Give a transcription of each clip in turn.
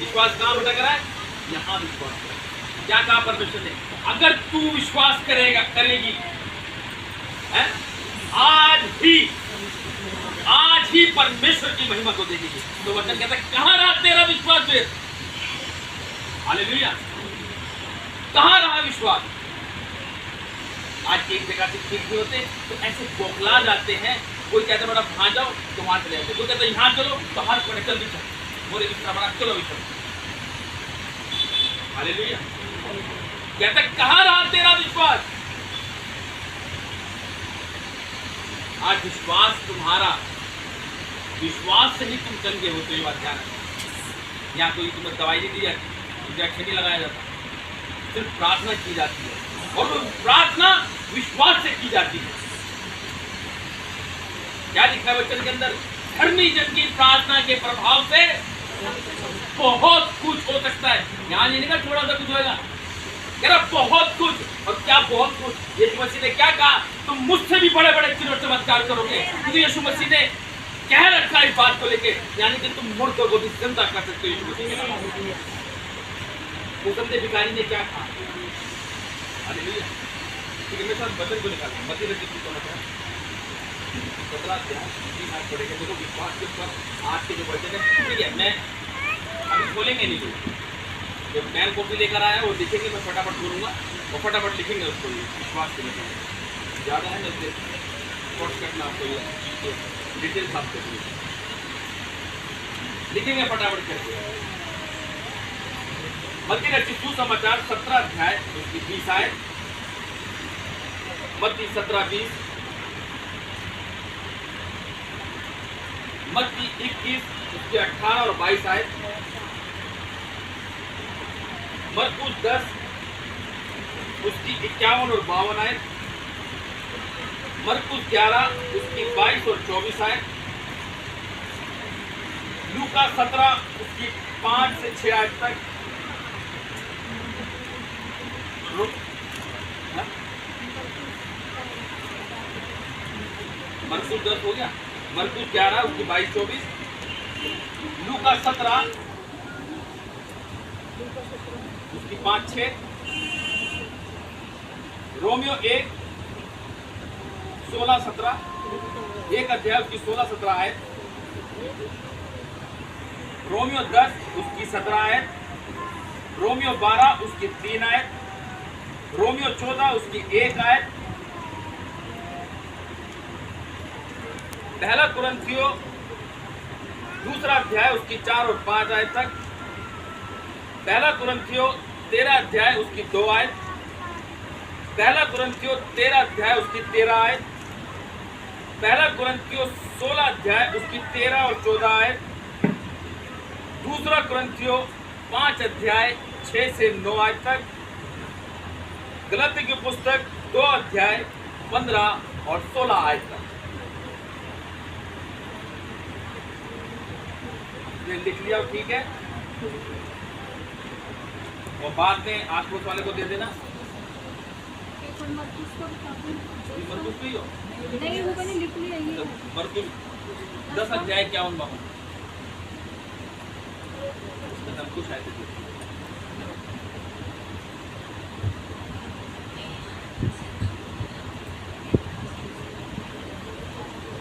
विश्वास कहाँ भटक रहा है? यहाँ विश्वास कर। क्या कहा परमेश्वर ने? अगर तू विश्वास करेगा, करेगी है? आज ही परमेश्वर की महिमा को देखेगी। तो वचन कहता है कहाँ रहा तेरा विश्वास फिर? हालेलुया। कहाँ रहा विश्वास? आज एक जगह से ठीक भी होते तो ऐसे बौखला जाते हैं। कोई कहता बड़ा वहां जाओ तो वहां चले जाते, कोई कहता यहाँ चलो तो हाथ पड़े चल भी चल, बोले दूसरा बड़ा चलो भी चलो। हालेलुया। कहता कहाँ रहा तेरा विश्वास? आज विश्वास तुम्हारा, विश्वास से ही तुम चंगे हो। तो ये बात ध्यान रखना। यहाँ कोई तुम्हें दवाई नहीं दी जाती, इंजेक्शन नहीं लगाया जाता, सिर्फ प्रार्थना की जाती है। और वो प्रार्थना विश्वास से की जाती है। क्या लिखा है वचन के अंदर? धर्मी जन की प्रार्थना के प्रभाव से बहुत कुछ हो सकता है। यहाँ नहीं लिखा थोड़ा सा कुछ होगा, कह रहा बहुत कुछ। और क्या बहुत कुछ? यीशु मसीह ने क्या कहा? तुम मुझसे भी बड़े बड़े चिन्ह और चमत्कार करोगे। क्योंकि यीशु मसीह ने कह रखा है इस बात को लेके, यानी कि तुम मुर्दों को भी जिंदा कर सकते हो। यीशु मसीह ने भिखारी ने क्या कहा? हालेलुया। ठीक है, मेरे साथ वचन को निकालना। मत्ती रचित सुसमाचार 17 अध्याय 3 आयत पढ़ेंगे। देखो विश्वास के ऊपर आज के जो वचन है, ठीक है, मैं अभी खोलेंगे नहीं। जब मैन कॉपी लेकर आया वो लिखेंगे, मैं फटाफट बोलूँगा और फटाफट लिखेंगे उसको। विश्वास के लिए ज़्यादा है ना, शॉर्टकट में आपको डिटेल्स आपको लिखेंगे फटाफट करके। मत्ती रचित सुसमाचार 17 अध्याय उसकी 20 आयत। मत्ती 17:20, मत्ती 21 उसके 18 और 22 आयत। मरकुस 10 उसकी 51 और 52 आयत। मरकुस 11 उसकी 22 और 24 आयत। लूका 17 उसकी 5 से 6 आयत तक। मरकुस 10 हो गया, मरकुस 11 उसकी 22-24, लूका 17 उसकी 5-6, रोमियो 1 16-17, एक अध्याय उसकी 16-17 आयत। रोमियो 10 उसकी 17 आयत। रोमियो 12 उसकी 3 आयत। रोमियो 14 उसकी 1 आयत। पहला कुरिन्थियों 2 अध्याय उसकी 4 और 5 आयत तक। पहला कुरिन्थियों 13 अध्याय उसकी 2 आयत। पहला कुरिन्थियों 13 अध्याय उसकी 13 आयत। पहला कुरिन्थियों 16 अध्याय उसकी 13 और 14 आयत। दूसरा कुरिन्थियों 5 अध्याय 6 से 9 आयत तक। गलाती की पुस्तक 2 अध्याय 15 और 16 आयत तक। ये लिख लिया, ठीक है। और बाद में आस पड़ोस वाले को दे देना। मरकुस भी हो नहीं, वो मैंने लिख लिया ये। मरकुस 10 अध्याय 51-52 सब कुछ है।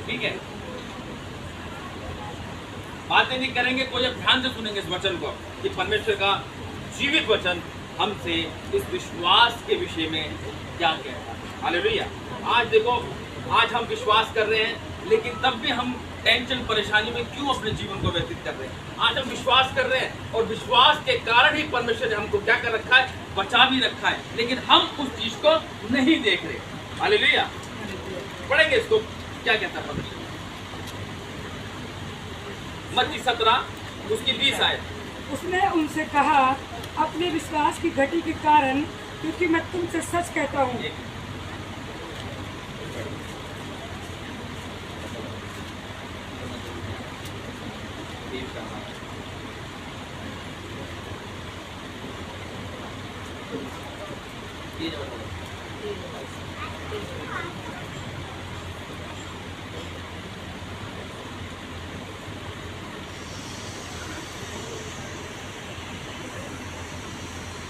ठीक है, बातें नहीं करेंगे, कोई अब ध्यान से सुनेंगे इस वचन को कि परमेश्वर का जीवित वचन हमसे इस विश्वास के विषय में क्या कहता है। हालेलुया। आज देखो, आज हम विश्वास कर रहे हैं, लेकिन तब भी हम टेंशन परेशानी में क्यों अपने जीवन को व्यतीत कर रहे हैं? आज हम विश्वास कर रहे हैं और विश्वास के कारण ही परमेश्वर ने हमको क्या कर रखा है? बचा भी रखा है, लेकिन हम उस चीज को नहीं देख रहे। हालेलुया। पढ़ेंगे इसको, क्या कहता है परमेश्वर। मत्ती 17 उसकी 20 आयत। उसने उनसे कहा, अपने विश्वास की घटी के कारण, क्योंकि मैं तुमसे सच कहता हूँ।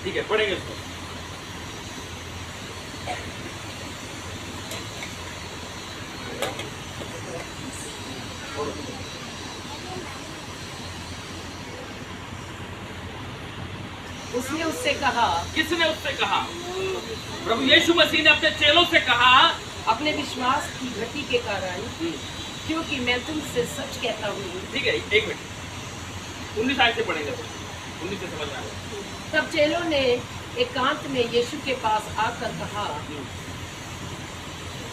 ठीक है, पढ़ेंगे उसको। उसने उससे कहा, किसने उससे कहा? प्रभु यीशु मसीह ने अपने चेलों से कहा, अपने विश्वास की घटी के कारण, क्योंकि मैं तुमसे सच कहता हूँ। ठीक है, एक मिनट, 19 आयत से पढ़ेंगे, 19 से समझ में आएगा। तब चेलों ने एकांत में यीशु के पास आकर कहा,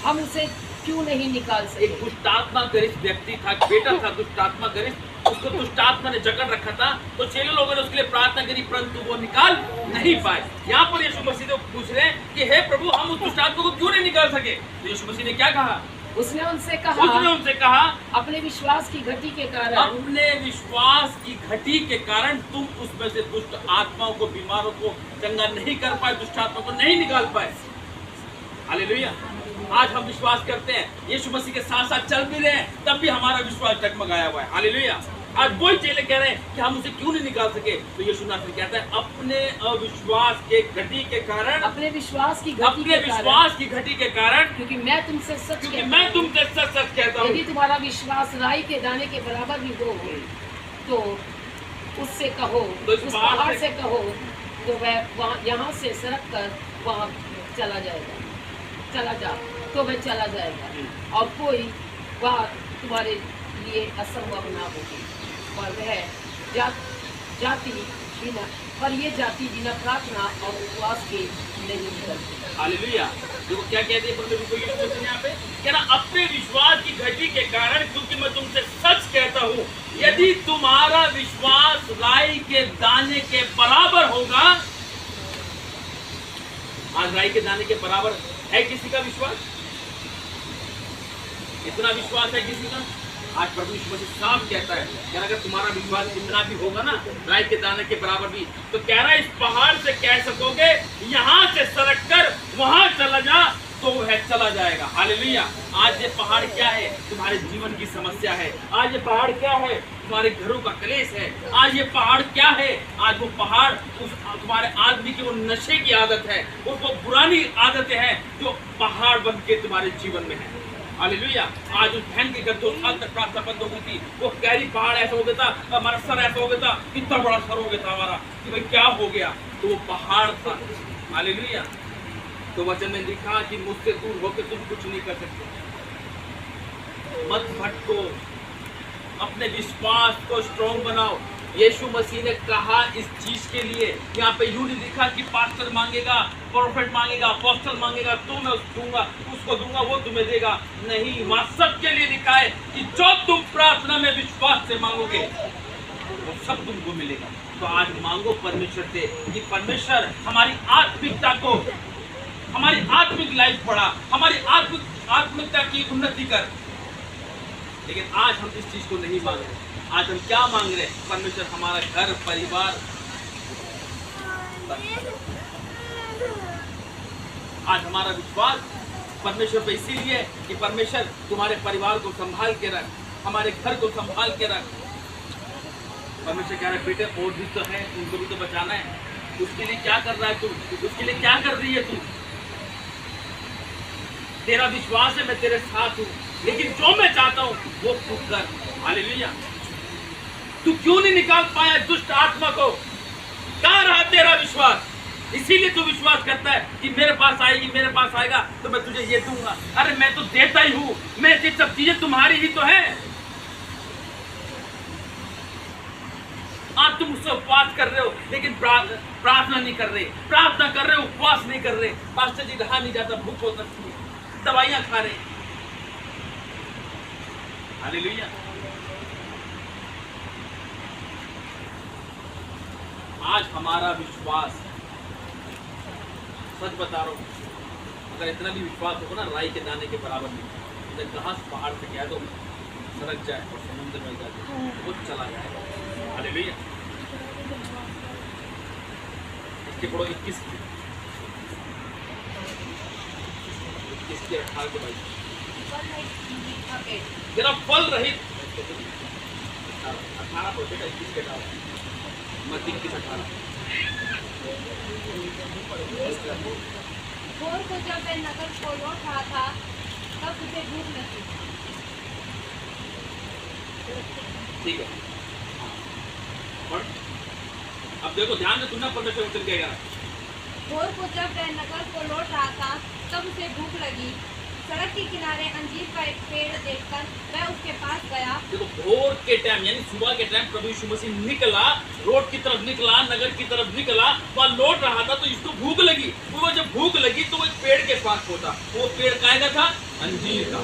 हम उसे क्यों नहीं निकाल एक सके? दुष्टात्मा ग्रस्त व्यक्ति था, बेटा था दुष्टात्मा ग्रस्त, उसको दुष्टात्मा ने जकड़ रखा था। तो चेलों लोगों ने उसके लिए प्रार्थना करी, परंतु वो निकाल नहीं पाए। यहाँ पर यीशु मसीह तो पूछ रहे हैं कि हे प्रभु, हम उस दुष्टात्मा को क्यों नहीं निकाल सके? तो यीशु मसीह ने क्या कहा? उसने उनसे कहा, अपने विश्वास की घटी के कारण, अपने विश्वास की घटी के कारण तुम उसमें से दुष्ट आत्माओं को, बीमारों को चंगा नहीं कर पाए, दुष्टात्मा को नहीं निकाल पाए। हालेलुया। आज हम विश्वास करते हैं, यीशु मसीह के साथ साथ चल भी रहे हैं, तब भी हमारा विश्वास डगमगाया हुआ है। हालेलुया। आज वही चेले कह रहे हैं कि हम उसे क्यों नहीं निकाल सके? तो यीशु नासरी कहता है, अपने अविश्वास के घटी के कारण, अपने विश्वास की घटी के कारण, क्योंकि मैं तुमसे सच कहता हूँ, यदि तुम्हारा विश्वास राई के दाने के बराबर भी हो, तो उससे कहो, तो उस पहाड़ से कहो, तो वह यहाँ से सरक कर वहाँ चला जा, तो वह चला जाएगा, और कोई बात तुम्हारे लिए असंभव ना होगी। और वह जाति बिना प्रार्थना और उपवास के नहीं करती। हालेलुया। देखो क्या कहते हैं परमेश्वर को यीशु मसीह यहाँ पे, कह रहा अपने विश्वास की घटी के कारण, क्योंकि मैं तुमसे सच कहता हूँ, यदि तुम्हारा विश्वास राई के दाने के बराबर होगा। आज राई के दाने के बराबर है किसी का विश्वास? इतना विश्वास है किसी का? आज प्रभु यीशु मसीह साफ कहता है कि अगर तुम्हारा विश्वास इतना भी होगा ना, राई के दाने के बराबर भी, तो कह रहा है इस पहाड़ से कह सकोगे यहाँ से सरक कर वहां चला जा, तो वह चला जाएगा। हालेलुया। आज ये पहाड़ क्या है? तुम्हारे जीवन की समस्या है। आज ये पहाड़ क्या है? तुम्हारे घरों का क्लेश है। आज ये पहाड़ क्या है? आज वो पहाड़ तुम्हारे आदमी की वो नशे की आदत है, वो पुरानी आदतें हैं जो पहाड़ बन के तुम्हारे जीवन में है। हालेलुया। आज उस बहन के घर 2 साल तक प्रार्थना बंद हो गई थी, वो कैरी पहाड़ ऐसा हो गया था, हमारा सर ऐसा हो गया था, कितना बड़ा सर हो गया था हमारा, कि भाई क्या हो गया? तो वो पहाड़ था। हालेलुया। तो वचन में लिखा कि मुझसे दूर होकर तुम कुछ नहीं कर सकते। मत भटको, अपने विश्वास को स्ट्रॉन्ग बनाओ। यीशु मसीह ने कहा इस चीज के लिए, यहाँ पे यूं नहीं लिखा कि पास्टर मांगेगा, प्रोफेट मांगेगा, अपोस्टल मांगेगा तो मैं उसको दूंगा, वो तुम्हें देगा। नहीं, वहाँ सबके लिए लिखा है कि जो तुम प्रार्थना में विश्वास से मांगोगे वो सब तुमको मिलेगा। तो आज मांगो परमेश्वर से कि परमेश्वर हमारी आत्मिकता को, हमारी आत्मिक लाइफ बढ़ा, हमारी आत्मिकता की उन्नति कर। लेकिन आज हम इस चीज को नहीं मांग रहे। आज हम क्या मांग रहे हैं? परमेश्वर हमारा घर परिवार, आज हमारा विश्वास परमेश्वर पे इसीलिए कि परमेश्वर तुम्हारे परिवार को संभाल के रख, हमारे घर को संभाल के रख। परमेश्वर कह रहा है बेटे और भी तो है, उनको भी तो बचाना है। उसके लिए क्या कर रहा है तू? उसके लिए क्या कर रही है तू? तेरा विश्वास है मैं तेरे साथ हूँ, लेकिन जो मैं चाहता हूँ वो तू कर। हालेलुया। तू क्यों नहीं निकाल पाया दुष्ट आत्मा को? कहाँ रहा तेरा विश्वास? इसीलिए तू विश्वास करता है कि मेरे पास आएगी, मेरे पास आएगा तो मैं तुझे ये दूंगा। अरे मैं तो देता ही हूँ, मैं ये सब चीजें तुम्हारी ही तो है। आज तुम उससे उपवास कर रहे हो, लेकिन प्रार्थना नहीं कर रहे, प्रार्थना कर रहे हो, उपवास नहीं कर रहे। पास्टर जी रहा नहीं जाता, भूख हो सकती है, दवाइयां खा रहे। हालेलुया। आज हमारा विश्वास, सच बता रहा हूं, अगर इतना भी विश्वास होगा ना राई के दाने के बराबर नहीं, तो कहाँ पहाड़ से कह दो सरक जाए और समुद्र में जाए, वो चला जाएगा। हालेलुया। इसके पढ़ो 21 के 18 के बाद जरा फल रहित 18 पर बेटा 21 के 18 मत 21 18 भोर को जब वह नगर को लौट रहा था तब उसे भूख लगी। ठीक है, और अब देखो ध्यान से सुनना, परमेश्वर वचन कहेगा। भोर को जब वह नगर को लौट रहा था तब उसे भूख लगी। सड़क के किनारे अंजीर का एक पेड़ देखकर वह उसके पास गया। देखो भोर के टाइम यानी सुबह के टाइम प्रभु यीशु मसीह निकला, रोड की तरफ निकला, नगर की तरफ निकला, वह लौट रहा था तो इसको भूख लगी। वो जब भूख लगी तो वो एक पेड़ के पास पहुंचा। वो पेड़ कायदा था अंजीर का,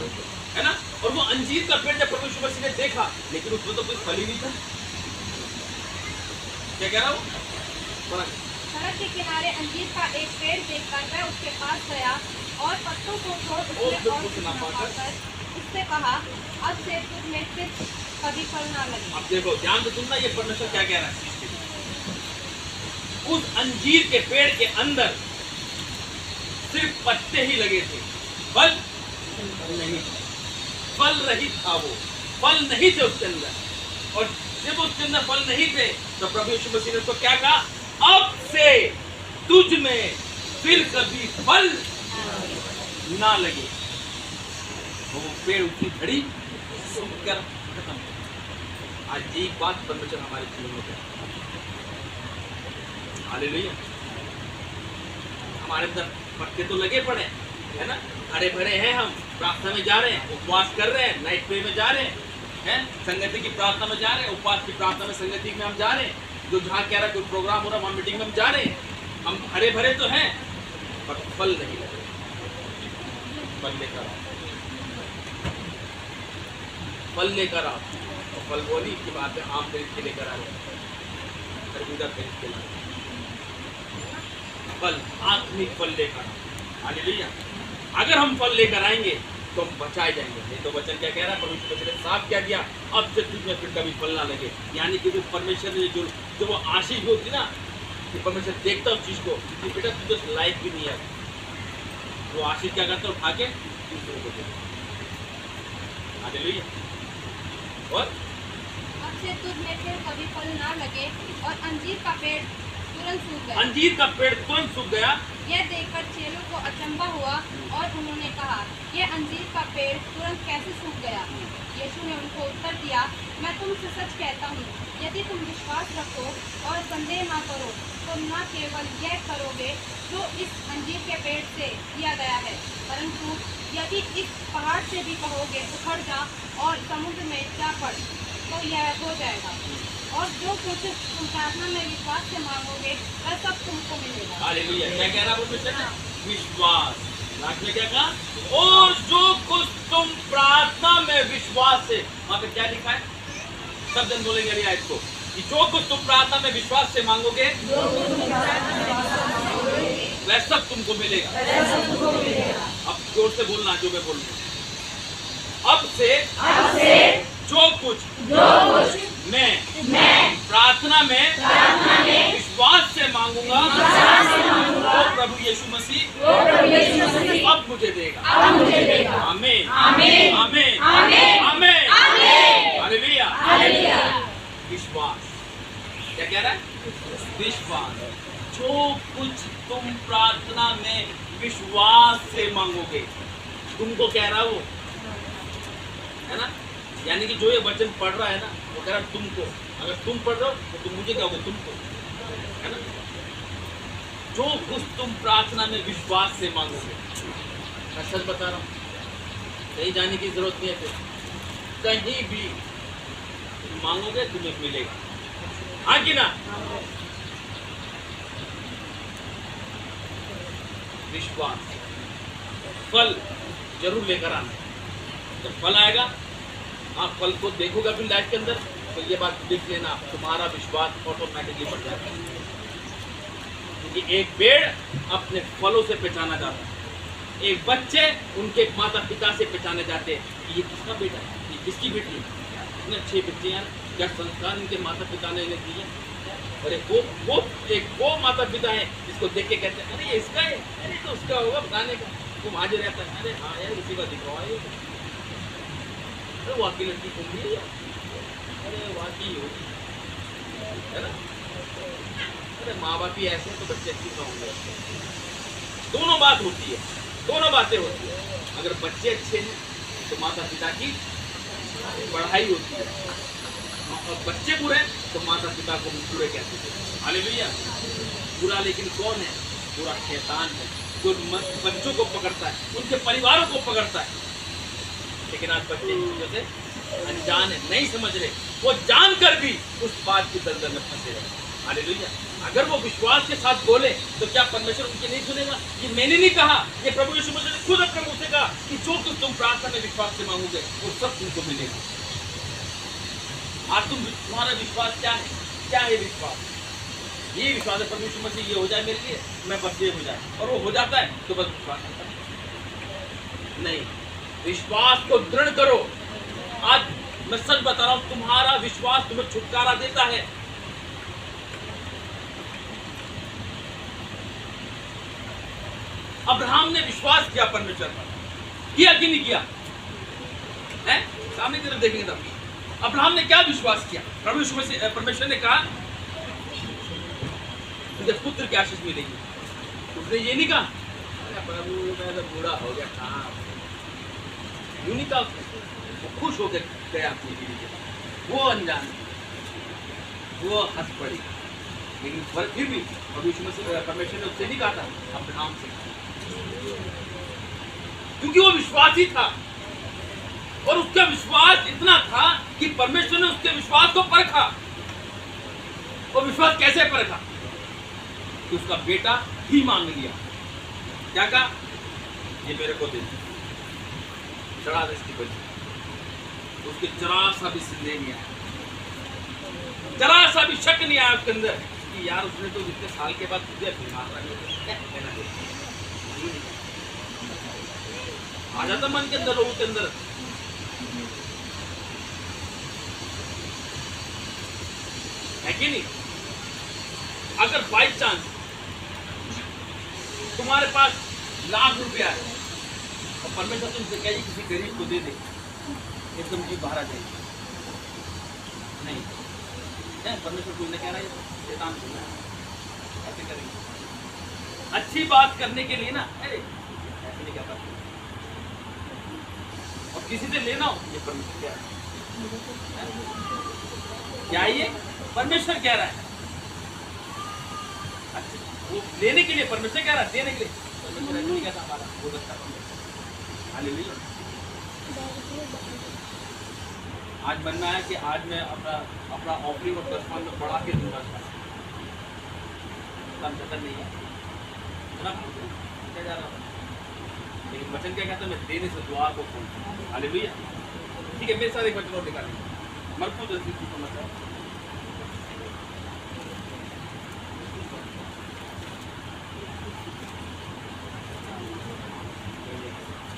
है ना। और वो अंजीर का पेड़ जब प्रभु यीशु मसीह ने देखा, लेकिन उसमें तो कुछ फल ही नहीं था। क्या कह रहा हूँ? सड़क के किनारे अंजीर का एक पेड़ देखकर वह उसके पास गया और पत्तों को छोड़ उसने और कुछ न पाकर उससे कहा, अब से तुझ में फिर कभी फल ना लगे। अब देखो ध्यान से सुनना, ये परमेश्वर क्या कह रहा है। उस अंजीर के पेड़ के अंदर सिर्फ पत्ते ही लगे थे, फल नहीं, फल रहित था वो, फल नहीं थे उसके अंदर। और जब उसके अंदर फल नहीं थे तो प्रभु यीशु मसीह ने उसको क्या कहा, अब से तुझ में फिर कभी फल ना लगे। वो पेड़ उतनी घड़ी सूख कर खत्म। आज एक बात परमेश्वर हमारे जीवन में है, हालेलुया। हमारे अंदर पत्ते तो लगे पड़े है ना, हरे भरे हैं, हम प्रार्थना में जा रहे हैं, उपवास कर रहे हैं, नाइट प्रे में जा रहे हैं, संगति की प्रार्थना में जा रहे हैं, उपवास की प्रार्थना में संगति में हम जा रहे हैं, जो जहाँ कह रहा है कोई प्रोग्राम हो रहा है वहाँ मीटिंग में हम जा रहे हैं, हम हरे भरे तो हैं पर फल नहीं लगे। फल लेकर आओ, फल लेकर आओ। और फल बोली की बात है, आम खरीद के लेकर आ रहे हैं, खरबूजा खरीद के लाए, फल, आत्मिक फल लेकर आओ। हालेलुया। अगर हम फल लेकर आएंगे तो हम बचाए जाएंगे। नहीं तो वचन क्या कह रहा है, परमेश्वर ने साफ क्या दिया, अब से तुझ में फिर कभी फल ना लगे। यानी कि जो परमेश्वर ने जो वो आशीष होती ना, कि परमेश्वर देखता उस चीज को कि बेटा तुझे तो लायक भी नहीं है, वो आशीष क्या करता है, उठा के दूसरों को देता। हालेलुया। और अब से तुझ में फिर कभी फल ना लगे। और अंजीर का पेड़ तुरंत सूख गया। अंजीर का पेड़ तुरंत सूख गया। यह देखकर चेलों को अचंभा हुआ और उन्होंने कहा, यह अंजीर का पेड़ तुरंत कैसे सूख गया? यीशु ने उनको उत्तर दिया, मैं तुमसे सच कहता हूँ, यदि तुम विश्वास रखो और संदेह ना करो तो न केवल यह करोगे जो इस अंजीर के पेड़ से किया गया है, परंतु यदि इस पहाड़ से भी कहोगे उखड़ जा और समुद्र में जा पड़, तो यह हो जाएगा। और जो कुछ तुम प्रार्थना में विश्वास से मांगोगे वह सब तुमको मिलेगा। हालेलुया। क्या कह रहा है परमेश्वर? विश्वास। लास्ट में क्या कहा? और जो कुछ तुम प्रार्थना में विश्वास से, वहां पे क्या लिखा है? सब जन बोलेंगे अरे आयत को कि जो कुछ तुम प्रार्थना में विश्वास से मांगोगे वह सब तुमको मिलेगा। अब जोर से बोलना जो मैं बोल रहा हूं। अब से जो कुछ मैं प्रार्थना में विश्वास से मांगूंगा तो प्रभु यीशु मसीह अब मुझे देगा। आमीन आमीन आमीन आमीन हालेलुया। विश्वास क्या कह रहा है? विश्वास। जो कुछ तुम प्रार्थना में विश्वास से मांगोगे, तुमको कह रहा वो है ना, यानी कि जो ये वचन पढ़ रहा है ना, वो कह रहा है तुमको। अगर तुम पढ़ रहे हो तो तुम मुझे कहोगे तुमको, है ना। जो कुछ तुम प्रार्थना में विश्वास से मांगोगे, मैं सच बता रहा हूँ, कहीं जाने की जरूरत नहीं है, फिर कहीं भी तुम मांगोगे तुम्हें मिलेगा। हाँ कि ना? विश्वास। फल जरूर लेकर आना। जब फल आएगा, आप फल को देखोगे अपनी लाइफ के अंदर, तो ये बात देख लेना, तुम्हारा विश्वास ऑटोमेटिकली बढ़ जाएगा। क्योंकि एक पेड़ अपने फलों से पहचाना जाता है। एक बच्चे उनके माता पिता से पहचाने जाते हैं कि ये किसका बेटा है, ये किसकी बेटी है। इतने अच्छे बच्चे हैं, क्या संस्कार इनके माता पिता ने इन्हें दिए। अरे वो माता पिता है जिसको देख के कहते हैं अरे ये इसका है, अरे तो उसका होगा बताने का। तुम हाजिर रहता है, अरे हाँ यार उसी का दिख रहा है, अरे वाकई लड़की तुम भी, अरे वाकई होगी, है ना। अरे माँ बाप ही ऐसे हैं तो बच्चे अच्छे ना होंगे। दोनों बात होती है, दोनों बातें होती है। अगर बच्चे अच्छे हैं तो माता पिता की पढ़ाई होती है, और बच्चे बुरे तो माता पिता को बुरे कहते हैं। हालेलुया। बुरा लेकिन कौन है? बुरा शैतान है, जो बच्चों को पकड़ता है, उनके परिवारों को पकड़ता है। लेकिन आज बच्चे इस वजह से अनजान है, नहीं समझ रहे, वो जानकर भी उस बात की दलदल में फंसे रहे। हालेलुया। अगर वो विश्वास के साथ बोले तो क्या परमेश्वर उनकी नहीं सुनेगा? ये मैंने नहीं कहा, ये प्रभु यीशु मसीह ने खुद अपने मुंह से कहा कि जो कुछ तुम प्रार्थना में विश्वास से मांगोगे वो सब तुमको मिलेगा। आज तुम्हारा विश्वास क्या है? क्या है विश्वास? ये विश्वास है प्रभु यीशु मसीह ये हो जाए मेरे लिए, मैं बस ये हो जाए, और वो हो जाता है तो बस विश्वास नहीं। विश्वास को दृढ़ करो। आज मैं सच बता रहा हूं, तुम्हारा विश्वास तुम्हें छुटकारा देता है। अब्राहम ने विश्वास किया परमेश्वर पर, किया कि नहीं किया? है सामने की तरफ देखेंगे तब। अब्राहम ने क्या विश्वास किया? प्रभु यीशु मसीह परमेश्वर ने कहा तुझे पुत्र की आशीष मिलेगी। उसने ये नहीं कहा प्रभु मैं तो बूढ़ा हो गया था, यूं नहीं कहा। वो खुश होकर गया अपनी बीवी के पास, वो अनजान, वो हंस पड़ी। लेकिन फिर भी प्रभु यीशु मसीह परमेश्वर ने उससे नहीं कहा था, अब्राहम से, क्योंकि वो विश्वासी था और उसका विश्वास इतना था कि परमेश्वर ने उसके विश्वास को परखा। वो विश्वास कैसे परखा? कि उसका बेटा ही मांग लिया। क्या कहा? ये मेरे को दे, चढ़ा दे इसकी बलि। उसके जरा सा भी संदेह नहीं आया, जरा सा भी शक नहीं आया उसके अंदर कि यार उसने तो इतने साल के बाद तुझे बीमार आ जाता मन के अंदर, लोगों के अंदर। है कि नहीं? अगर बाई चांस तुम्हारे पास लाख रुपया है और परमेश्वर तुमसे कहे किसी गरीब को दे दे, एकदम जी बाहर आ जाएगी। नहीं है, परमेश्वर तुमने कह रहा है शैतान को ऐसे करेंगे। अच्छी बात करने के लिए ना, अरे ऐसे नहीं कहता, और किसी से लेना हो, ये परमेश्वर कह रहा है। क्या ये परमेश्वर कह रहा है? अच्छा, वो लेने के लिए परमेश्वर कह रहा है, देने के लिए परमेश्वर नहीं कहता हमारा, वो बच्चा परमेश्वर। हालेलुया। आज मन में आया कि आज मैं अपना ऑफरिंग और दशमान में बढ़ा के दूंगा। खत्म नहीं है क्या जा रहा, लेकिन वचन क्या कहता है? मैं देने से दुआ को खोलता हूं। हालेलुया। ठीक है, मेरे साथ एक वचन और निकालेंगे। मरकूस 10 की समझ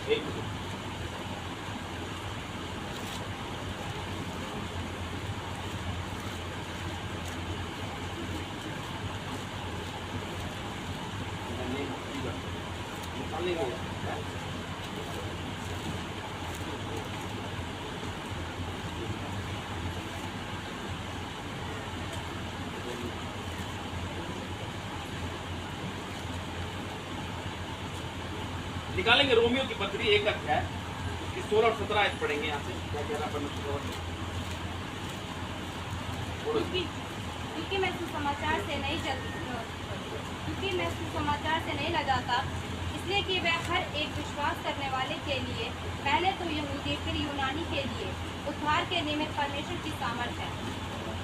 एक निकालेंगे। रोमियो की पत्री 1 अध्याय उसकी 16 और 17 आयत पढ़ेंगे। यहाँ से क्या कह रहा क्योंकि मैं सुसमाचार से नहीं लजाता, इसलिए कि वह हर एक विश्वास करने वाले के लिए, पहले तो यहूदी फिर यूनानी के लिए उद्धार के निमित्त परमेश्वर की सामर्थ है,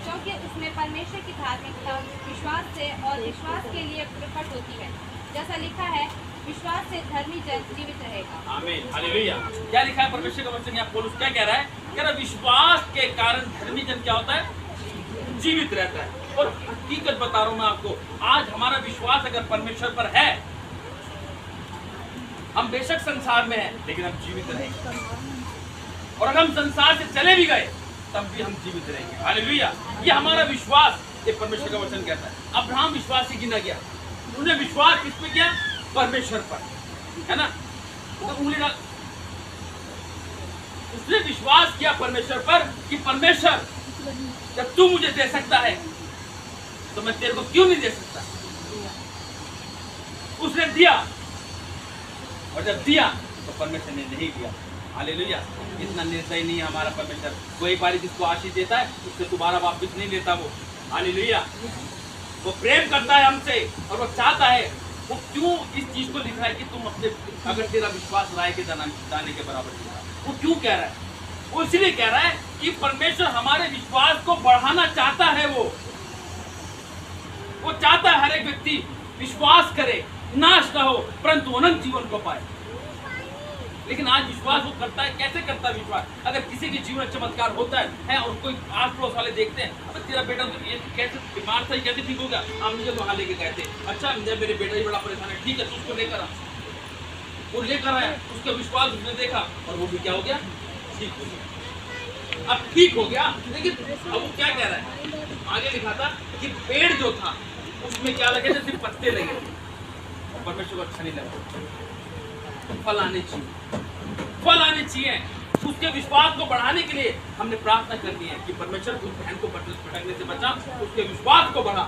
क्योंकि उसमें परमेश्वर की धार्मिकता विश्वास से और विश्वास के लिए प्रकट होती है। जैसा लिखा है, विश्वास से धर्मी जन जीवित रहेगा। आमीन। हालेलुया। क्या लिखा है परमेश्वर का वचन? यहाँ पौलुस क्या कह रहा है? कह रहा विश्वास के कारण धर्मी जन क्या होता है? जीवित रहता है। और हकीकत बता रहा हूं मैं आपको, आज हमारा विश्वास अगर परमेश्वर पर है, हम बेशक संसार में हैं लेकिन हम जीवित रहेंगे, और अगर हम संसार से चले भी गए तब भी हम जीवित रहेंगे। हालेलुया। ये हमारा विश्वास, ये परमेश्वर का वचन कहता है। अब्राहम विश्वासी गिना गया, उन्होंने विश्वास किस पे किया? परमेश्वर पर, है ना? तो उंगली डाल, उसने विश्वास किया परमेश्वर पर कि परमेश्वर जब तू मुझे दे सकता है तो मैं तेरे को क्यों नहीं दे सकता? उसने दिया, और जब दिया तो परमेश्वर ने नहीं दिया। हालेलुया। इतना निर्दयी नहीं है हमारा परमेश्वर। वो एक बार जिसको आशीष देता है उससे दोबारा वापस नहीं लेता वो। हालेलुया। वो प्रेम करता है हमसे और वो चाहता है, वो क्यों इस चीज को लिखा है कि तुम अपने, अगर तेरा विश्वास राय के दाने के बराबर होगा, वो क्यों कह रहा है? वो इसलिए कह रहा है कि परमेश्वर हमारे विश्वास को बढ़ाना चाहता है। वो चाहता है हर एक व्यक्ति विश्वास करे, नाश ना हो परंतु अनंत जीवन को पाए। लेकिन आज विश्वास वो करता है, कैसे करता है विश्वास? अगर किसी के जीवन चमत्कार होता है और कोई आस पड़ोस वाले देखते हैं, अब तेरा बेटा तो ये कैसे बीमार था, कैसे ठीक हो गया? आप मुझे वहां लेके गए थे, अच्छा मेरे बेटा ही बड़ा परेशान है, ठीक है तू उसको लेकर आ। वो लेकर आया, उसका विश्वास उसने देखा और वो भी क्या हो गया? ठीक हो गया। अब ठीक हो गया, लेकिन अब वो क्या कह रहा है? आगे लिखा था कि पेड़ जो था उसमें क्या लगे थे? सिर्फ पत्ते लगे थे। परमेश्वर को अच्छा नहीं लगा। फल आने चाहिए, फल आने चाहिए। उसके विश्वास को बढ़ाने के लिए हमने प्रार्थना करनी है कि परमेश्वर उस बहन को भटकने से बचा, उसके विश्वास को बढ़ा।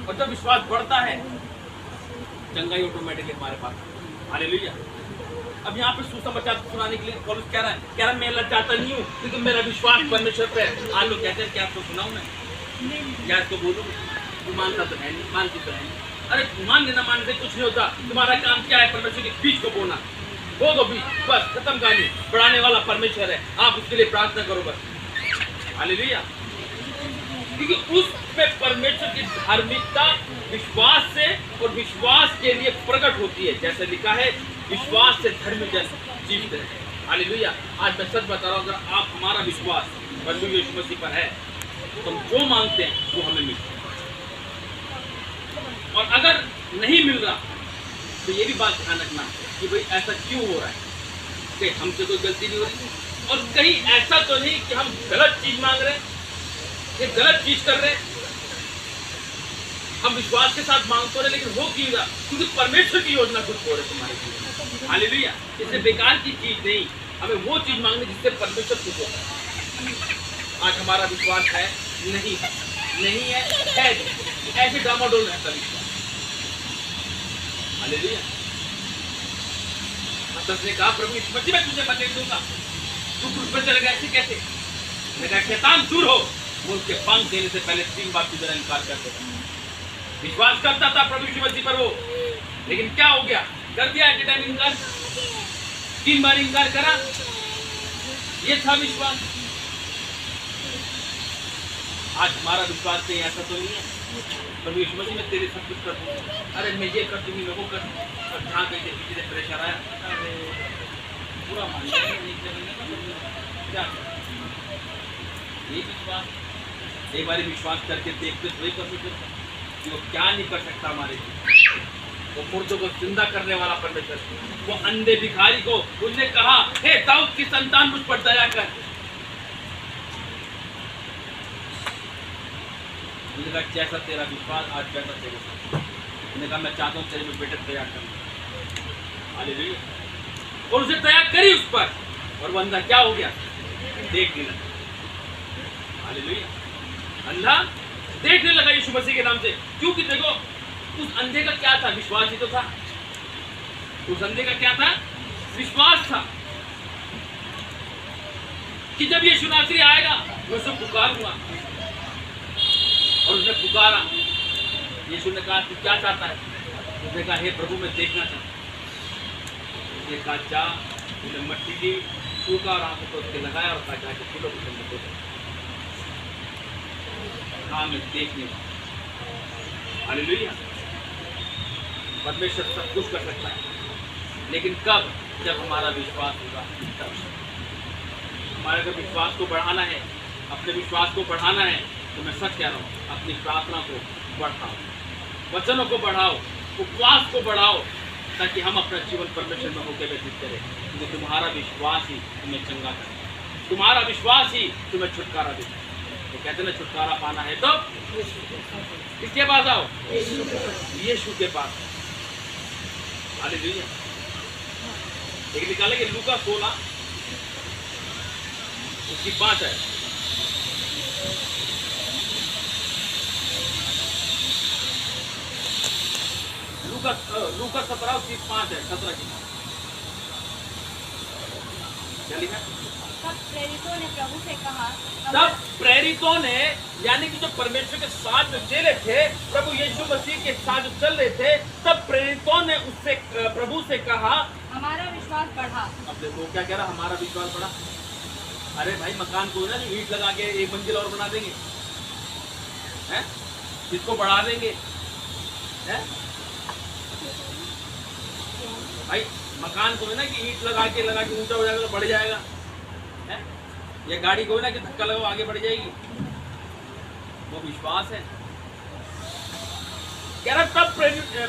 और जब विश्वास बढ़ता है चंगाई ऑटोमेटिकली हमारे पास। हालेलुया। अब यहाँ पे सुसमाचार सुनाने के लिए पौलुस कह रहा है मैं लज्जाता नहीं हूँ क्योंकि मेरा विश्वास परमेश्वर पे है। आज लोग कहते हैं क्या आपको सुनाऊं मैं, क्या इसको बोलूं? तू मानता तो है नहीं, मानती तो है नहीं। अरे मान लेना, मानने से कुछ नहीं होता। तुम्हारा काम क्या है? परमेश्वर के बीच को बोलना, वो तो बीच, बस खत्म कहानी। बढ़ाने वाला परमेश्वर है, आप उसके लिए प्रार्थना करो बस। हालेलुया। क्योंकि उसमें परमेश्वर की धार्मिकता विश्वास से और विश्वास के लिए प्रकट होती है। जैसे लिखा है विश्वास से धर्मी जन जीवित है। हालेलुया। आज मैं सच बता रहा हूँ, अगर आप हमारा विश्वास प्रभु यीशु मसीह पर है तो हम जो मांगते हैं वो हमें मिलता है। और अगर नहीं मिल रहा तो ये भी बात ध्यान रखना कि भाई ऐसा क्यों हो रहा है, कि हमसे कोई गलती नहीं हो रही, और कहीं ऐसा तो नहीं कि हम गलत चीज मांग रहे हैं, ये गलत चीज कर रहे हैं। हम विश्वास के साथ मांगते रहे लेकिन हो क्यों रहा? क्योंकि परमेश्वर की योजना कुछ हो रही है तुम्हारे जीवन। हालेलुया। इससे बेकार की चीज नहीं, हमें वो चीज मांगनी जिससे परमेश्वर खुश होता है। आज हमारा विश्वास है नहीं है, नहीं है ऐसे डामाडोल रहता विश्वास। हालेलुया। पतरस ने कहा प्रभु यीशु मसीह मैं तुझे मत दूंगा, तू क्रूस पर चलेगा, ऐसे कैसे? मैंने कहा शैतान दूर हो। वो उसके पंख देने से पहले 3 बार तुझे इनकार कर देता। विश्वास करता था प्रभु यीशु मसीह पर वो, लेकिन क्या हो गया? कर दिया एट ए टाइम इनकार, 3 बार इनकार करा। ये था विश्वास। आज हमारा विश्वास नहीं, ऐसा तो नहीं है प्रभु यीशु मसीह मैं तेरे सब कुछ कर दूंगा, अरे मैं ये कर दूंगी, मैं वो कर दूंगी। और जहाँ कहीं पीछे से प्रेशर आया पूरा मान लिया, क्या ये विश्वास? एक बार विश्वास करके देखते तो कर सकते कि वो क्या नहीं कर सकता हमारे लिए। वो मुर्दों को जिंदा करने वाला परमेश्वर, वो अंधे भिखारी को उसने कहा हे दाऊद की संतान मुझ पर दया कर। उसने कहा जैसा तेरा विश्वास आज वैसा तेरे साथ। उसने कहा मैं चाहता हूँ तेरे में बेटे दया करना। हालेलुया। और उसे दया करी उस पर, और वो अंधा क्या हो गया? देखने लगा। हालेलुया। अंधा देखने लगा यीशु मसीह के नाम से। क्योंकि देखो उस अंधे का क्या था? विश्वास ही तो था। उस अंधे का क्या था? विश्वास था कि जब यीशु नासरी आएगा मैं उसे पुकारूंगा। और उसने पुकारा। यीशु ने कहा तू क्या चाहता है? उसने कहा हे प्रभु मैं देखना चाहता हूँ। उसने कहा जा, उसने मट्टी दी, फूका और आंखों को उसके लगाया और कहा जाके फूलों को देखो। हाँ मैं देखने वाला। हालेलुया। परमेश्वर सब कुछ कर सकता है, लेकिन कब? जब हमारा विश्वास होगा तब। हमारे अगर विश्वास को बढ़ाना है, अपने विश्वास को बढ़ाना है, तो मैं सच कह रहा हूँ अपनी प्रार्थना को बढ़ाओ, वचनों को बढ़ाओ, उपवास को बढ़ाओ, ताकि हम अपना जीवन परमेश्वर में होकर व्यतीत करें। क्योंकि तुम्हारा विश्वास ही तुम्हें चंगा करे, तुम्हारा विश्वास ही तुम्हें छुटकारा दे। तो कहते ना छुटकारा पाना है तो किसके पास आओ? यीशु के पास। हालेलुया। एक निकालेंगे लूका 16 उसकी 5 है। लूका 17:5 है, 17 की क्या लिखा? तब प्रेरितों ने प्रभु से कहा, तब प्रेरितों ने, यानी कि जो परमेश्वर के साथ जो चेले थे, प्रभु यीशु मसीह के साथ जो चल रहे थे, तब प्रेरितों ने उससे प्रभु से कहा, हमारा विश्वास बढ़ा। अब देखो क्या कह रहा, हमारा विश्वास बढ़ा। अरे भाई मकान को ना ईंट लगा के एक मंजिल और बना देंगे, हैं? इसको बढ़ा देंगे, हैं? भाई मकान को है ना कि ईंट लगा के ऊंचा हो जाएगा तो बढ़ जाएगा, हैं? ये गाड़ी को है ना कि धक्का लगाओ आगे बढ़ जाएगी, वो विश्वास है। कह रहा तब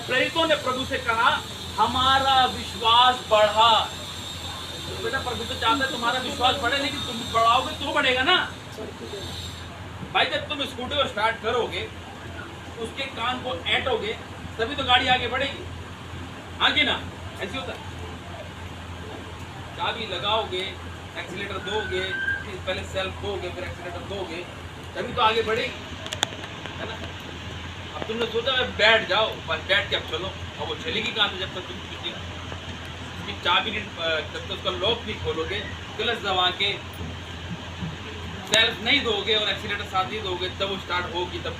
प्रेरितों ने प्रभु से कहा, हमारा विश्वास बढ़ा। तो बेटा प्रभु तो चाहता है तुम्हारा विश्वास बढ़े, लेकिन तुम बढ़ाओगे तो बढ़ेगा ना। भाई जब तुम स्कूटी को स्टार्ट करोगे, उसके कान को ऐंठोगे, तभी तो गाड़ी आगे बढ़ेगी, हाँ कि ना? ऐसे होता है। चाबी लगाओगे, एक्सीलेटर दोगे, फिर पहले सेल्फ दोगे, फिर एक्सीलेटर दोगे, तभी तो आगे बढ़ेगी, है ना? अब तुमने सोचा बैठ जाओ, बस बैठ के अब चलो, और वो चलेगी कहाँ से जब तक तुम चाबी जब तक उसका लॉक नहीं खोलोगे, क्लच दबा के सेल्फ नहीं दोगे और एक्सीलेटर साथ नहीं दोगे, तब वो स्टार्ट होगी, तब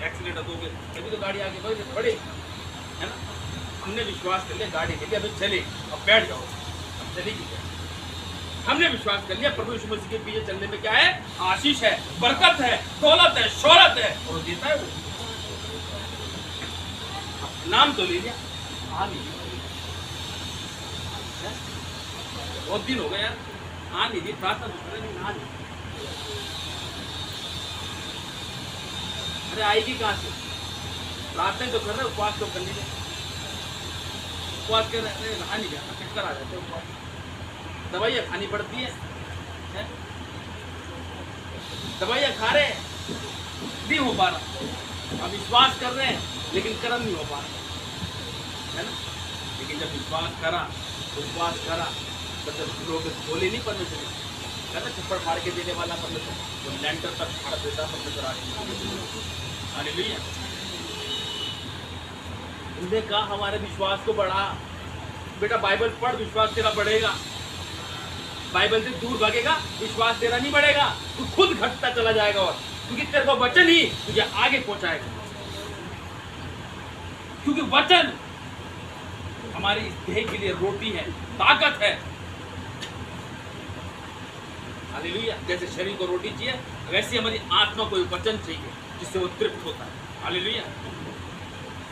एक्सीलेटर दोगे, तभी तो गाड़ी आगे बढ़ेगी, है ना? हमने विश्वास कर लिया गाड़ी के लिए, अभी चले, अब बैठ जाओ, अब चलेगी क्या? हमने विश्वास कर लिया प्रभु यीशु मसीह के पीछे चलने में क्या है? आशीष है, बरकत है, दौलत है, शोहरत है, और देता है वो। नाम तो ले लिया, आ नहीं, बहुत दिन हो गए यार, आ नहीं दी प्रार्थना तो करे नहीं, आ नहीं। अरे आएगी कहाँ से? प्रार्थना तो कर रहे, उपवास तो कर लीजिए, उपवास कर रहे, नहा नहीं जाता, चक्कर आ जाते हैं, उपवास दवाइयाँ खानी पड़ती है, दवाइयाँ खा रहे हैं, नहीं हो पा रहा। अब विश्वास कर रहे हैं लेकिन कर्म नहीं हो पा रहा, है ना? लेकिन जब विश्वास करा, उपवास करा, तो जब लोग बोले नहीं परमेश्वर, है ना? चप्पड़ मार के देने वाला परमेश्वर, वो लैंटर तक फाड़ देता परमेश्वर आगे। हालेलुया। उन्होंने कहा हमारे विश्वास को बढ़ा। बेटा बाइबल पढ़, विश्वास तेरा बढ़ेगा। बाइबल से दूर भागेगा, विश्वास तेरा नहीं बढ़ेगा, तू खुद घटता चला जाएगा, और क्योंकि तेरे को वचन ही तुझे आगे पहुंचाएगा। क्योंकि वचन हमारी देह के लिए रोटी है, ताकत है। हालेलुया। जैसे शरीर को रोटी चाहिए, वैसे हमारी आत्मा को वचन चाहिए जिससे वो तृप्त होता है। हालेलुया।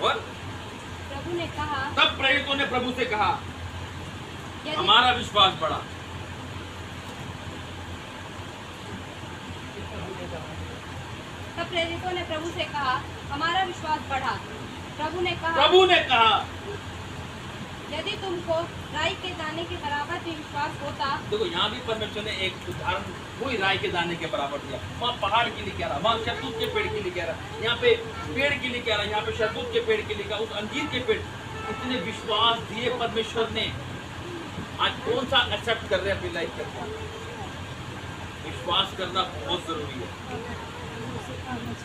और प्रभु ने कहा, तब प्रेरितों ने प्रभु से कहा, यदि हमारा विश्वास बढ़ा। तब प्रेरितों ने प्रभु से कहा, हमारा विश्वास बढ़ा। प्रभु ने कहा, यदि तुमको राई के दाने के बराबर भी विश्वास होता। देखो यहाँ भी परमेश्वर ने एक उदाहरण वही राई के दाने के बराबर दिया। वहाँ पहाड़ के लिए कह रहा, वहाँ शहतूत के पेड़ के लिए कह रहा, यहाँ पे पेड़ के लिए कह रहा, यहाँ पे शहतूत के पेड़ के लिए कहा, उस अंजीर के पेड़। इतने विश्वास दिए परमेश्वर ने। आज कौन सा एक्सेप्ट कर रहे हैं अपनी लाइफ करके? विश्वास करना बहुत जरूरी है,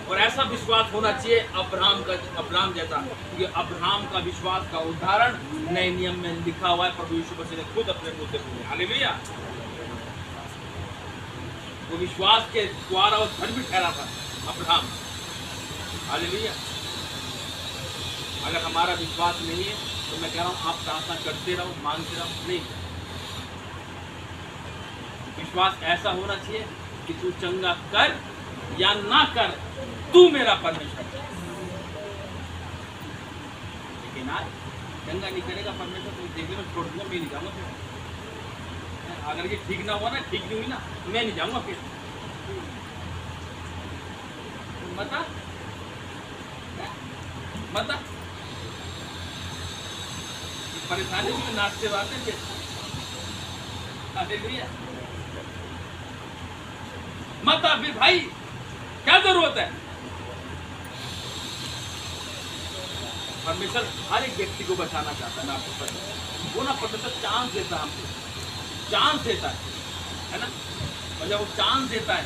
और ऐसा विश्वास होना चाहिए अब्राहम जैसा, क्योंकि अब्राहम का विश्वास का उदाहरण नए नियम में लिखा हुआ है। प्रभु यीशु मसीह ने खुद अपने मुंह से बोले। हालेलुया। वो विश्वास के द्वारा वो धन भी ठहरा था अब्राहम। हालेलुया। अगर हमारा विश्वास नहीं है तो मैं कह रहा हूँ आप प्रार्थना करते रहो, मांगते रहो, नहीं। विश्वास ऐसा होना चाहिए कि तू चंगा कर या ना कर, तू मेरा परमेश्वर है। लेकिन आज चंगा नहीं करेगा परमेश्वर, तो देखने में छोड़ दूंगा, मैं नहीं जाऊंगा फिर। अगर ये ठीक ना हुआ ना, ठीक नहीं हुई ना, मैं नहीं जाऊंगा फिर। बता बता परेशानी में नाचते बातें फिर। हालेलुया। मत फिर भाई, क्या जरूरत है? परमेश्वर हर एक व्यक्ति को बचाना चाहता है ना, आपको पता है। वो ना परमेश्वर चांस देता है हमको, चांस देता है ना? और जब वो चांस देता है,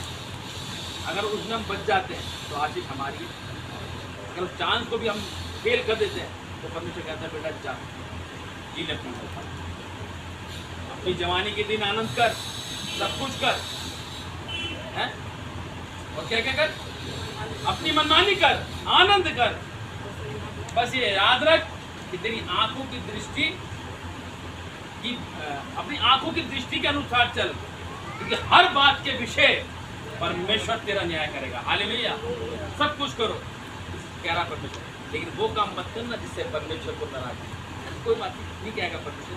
अगर उसमें हम बच जाते हैं तो आशीष हमारी है। अगर उस चांस को भी हम फेल कर देते हैं तो परमेश्वर कहता है बेटा जा जी ले अपनी जवानी के दिन आनंद कर, सब कुछ कर, है? और क्या क्या कर? अपनी मनमानी कर, आनंद कर। बस ये याद रख कि तेरी आंखों की दृष्टि की अपनी आंखों की दृष्टि के अनुसार चल, क्योंकि हर बात के विषय परमेश्वर तेरा न्याय करेगा। हालेलुया। सब कुछ करो कह रहा परमेश्वर, लेकिन वो काम मत करना जिससे परमेश्वर को नाराज। कोई बात नहीं कहेगा परमेश्वर,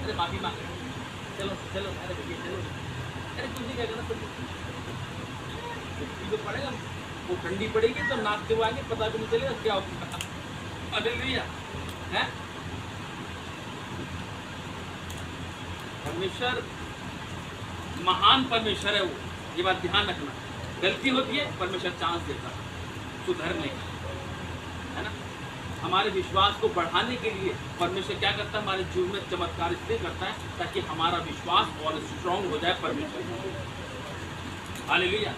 अरे माफी मांग, चलो चलो, अरे भैया चलो, अरे कुछ नहीं कहेगा ना, तो पड़ेगा, वो ठंडी पड़ेगी तो नाक के आगे पता भी नहीं चलेगा क्या होगा। हालेलुया। है परमेश्वर महान परमेश्वर है वो, ये बात ध्यान रखना। गलती होती है परमेश्वर चांस देता है सुधरने का, है ना। हमारे विश्वास को बढ़ाने के लिए परमेश्वर क्या करता है, हमारे जीवन में चमत्कार इसलिए करता है ताकि हमारा विश्वास और स्ट्रांग हो जाए परमेश्वर। हालेलुया।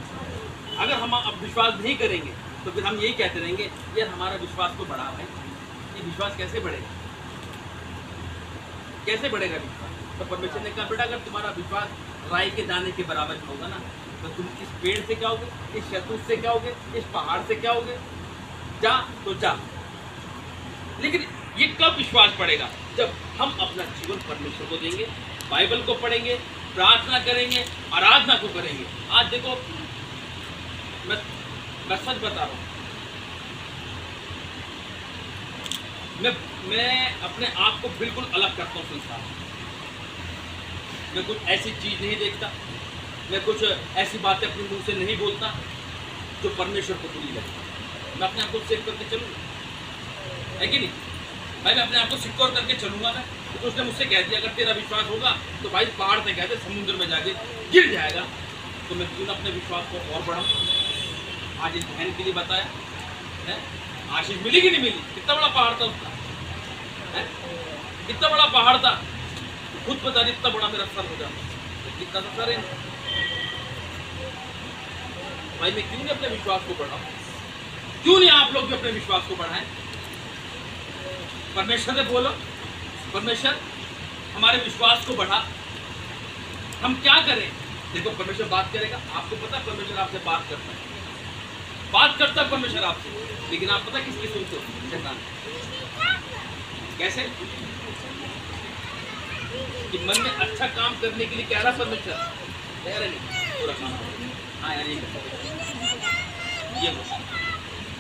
अगर हम अब विश्वास नहीं करेंगे तो फिर हम यही कहते रहेंगे यार हमारा विश्वास को बढ़ा भाई, ये विश्वास कैसे बढ़ेगा, कैसे बढ़ेगा विश्वास? तो परमेश्वर ने कहा बेटा अगर तुम्हारा विश्वास राई के दाने के बराबर होगा ना, तो तुम इस पेड़ से क्या होगे, इस शतूत से क्या होगे, इस पहाड़ से क्या होगे, जा तो जा। लेकिन ये कब विश्वास बढ़ेगा? जब हम अपना जीवन परमेश्वर को देंगे, बाइबल को पढ़ेंगे, प्रार्थना करेंगे, आराधना को करेंगे। आज देखो मैं सच बता रहा हूँ, मैं अपने आप को बिल्कुल अलग करता हूँ संसार। मैं कुछ ऐसी चीज नहीं देखता, मैं कुछ ऐसी बातें अपने मुंह से नहीं बोलता जो परमेश्वर को बुरी लगती। मैं अपने आप को सेव करके चलूँगा, है कि नहीं भाई? मैं अपने आप को सिक्योर करके चलूँगा ना। तो उसने मुझसे कह दिया अगर तेरा विश्वास होगा तो भाई पहाड़ से कहते समुद्र में जाके गिर जाएगा, तो मैं क्यों ना अपने विश्वास को और बढ़ाऊँ। आज इस बहन के लिए बताया है, आशीष मिली कि नहीं मिली? कितना बड़ा पहाड़ था उसका, है? कितना बड़ा पहाड़ था, खुद पता नहीं इतना बड़ा मेरा सर हो जाता, कितना सा सर है भाई। मैं क्यों नहीं अपने विश्वास को बढ़ाऊं? क्यों नहीं आप लोग भी अपने विश्वास को बढ़ाएं? परमेश्वर से बोलो परमेश्वर हमारे विश्वास को बढ़ा। हम क्या करें? देखो परमेश्वर बात करेगा, आपको पता है परमेश्वर आपसे बात करता है, बात करता है परमेश्वर आपसे, लेकिन आप पता किसकी सुनते हो? शैतान। कैसे? कि मन में अच्छा काम करने के लिए कह रहा परमेश्वर, कह रहे नहीं पूरा काम, हाँ यार ये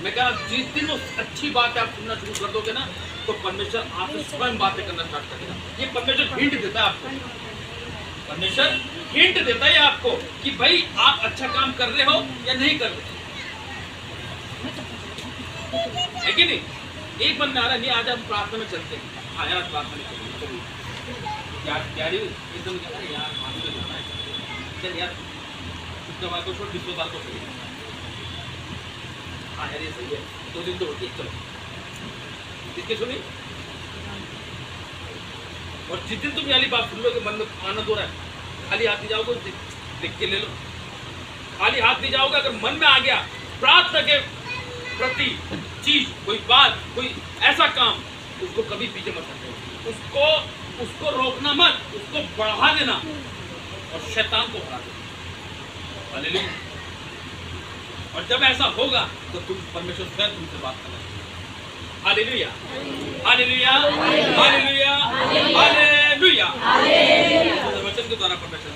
मैं कह रहा जिस दिन वो अच्छी बात आप सुनना शुरू कर दोगे ना, तो परमेश्वर आपसे स्वयं बातें करना स्टार्ट करेगा। ये परमेश्वर हिंट देता है आपको, परमेश्वर हिंट देता है आपको कि भाई आप अच्छा काम कर रहे हो या नहीं कर रहे, है कि नहीं? एक मन में आ रहा है नहीं, आज हम प्रार्थना में चलते हैं, हाँ यार प्रार्थना में चलिए यार, यार एकदम यार मान लो जाना है, चल यार शुक्रवार को छोड़ विश्ववार को सही, हाँ यार ये सही है, 2 दिन तो होती है, चलो किसके सुनी। और जिस दिन तुम वाली बात सुन लो कि मन में आनंद हो रहा है, खाली हाथ नहीं जाओगे, देख के ले लो, खाली हाथ नहीं जाओगे। अगर मन में आ गया प्रार्थना के प्रति चीज, कोई बात, कोई ऐसा काम, उसको कभी पीछे मत हटो, उसको रोकना मत, उसको बढ़ा देना और शैतान को हरा देना। हालेलुया। और जब ऐसा होगा तो तुम परमेश्वर स्वयं तुमसे बात करेगा। Hallelujah, hallelujah, hallelujah, hallelujah. वचन के द्वारा परमेश्वर